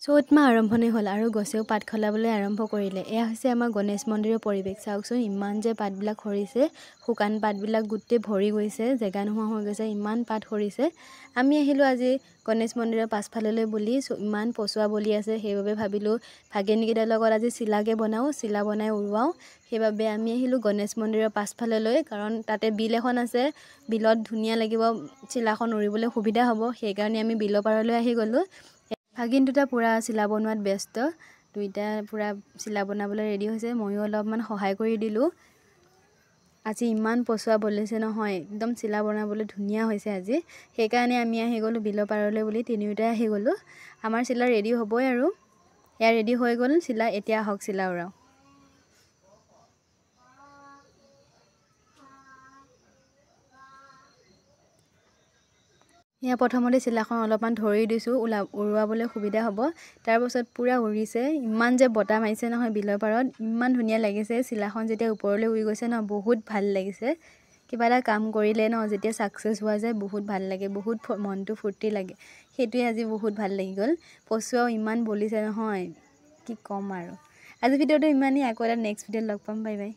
চ'ত মাহ আৰম্ভণি হ'ল আৰু গছেও পাত সলাবলৈ আৰম্ভ কৰিলে। এয়া হৈছে আমাৰ গণেশ মন্দিৰৰ পৰিৱেশ। চাওকচোন ইমান যে পাতবিলাক সৰিছে, শুকান পাতবিলাক গোটেই ভৰি গৈছে, জেগা নোহোৱা হৈ গৈছে, ইমান পাত সৰিছে। আমি আহিলোঁ আজি গণেশ মন্দিৰৰ পাছফাললৈ বুলি, ইমান পচোৱা বলি আছে, সেইবাবে ভাবিলোঁ ভাগিনকেইটাৰ লগত আজি চিলাকে বনাওঁ, চিলা বনাই উৰুৱাওঁ। সেইবাবে আমি আহিলোঁ গণেশ মন্দিৰৰ পাছফাললৈ, কাৰণ তাতে বিল এখন আছে, বিলত ধুনীয়া লাগিব, চিলাখন উৰিবলৈ সুবিধা হ'ব। সেইকাৰণে আমি বিলৰ পাৰলৈ আহি গ'লোঁ। ভাগিন দুটা পূৰা চিলা বনোৱাত ব্যস্ত, দুইটা পূৰা চিলা বনাবলৈ ৰেডি হৈছে। ময়ো অলপমান সহায় কৰি দিলোঁ। আজি ইমান পচোৱা বলিছে নহয়, একদম চিলা বনাবলৈ ধুনীয়া হৈছে আজি। সেইকাৰণে আমি আহি গ'লোঁ বিলৰ পাৰলৈ বুলি, তিনিওটাই আহি গ'লোঁ। আমাৰ চিলা ৰেডি হ'বই আৰু, এয়া ৰেডি হৈ গ'ল চিলা। এতিয়া আহক চিলা উৰাওঁ। এয়া প্ৰথমতে চিলাখন অলপমান ধৰি দিছোঁ, উৰুৱাবলৈ সুবিধা হ'ব। তাৰপাছত পূৰা উৰিছে, ইমান যে বতাহ মাৰিছে নহয় বিলৰ পাৰত, ইমান ধুনীয়া লাগিছে। চিলাখন যেতিয়া ওপৰলৈ উৰি গৈছে ন, বহুত ভাল লাগিছে। কিবা এটা কাম কৰিলে ন, যেতিয়া ছাকচেছ হোৱা যায় বহুত ভাল লাগে, বহুত মনটো ফূৰ্তি লাগে। সেইটোৱে আজি বহুত ভাল লাগি গ'ল। পচোৱাও ইমান বলিছে নহয়, কি ক'ম আৰু। আজি ভিডিঅ'টো ইমানেই, আকৌ এটা নেক্সট ভিডিঅ'ত লগ পাম। Bye bye.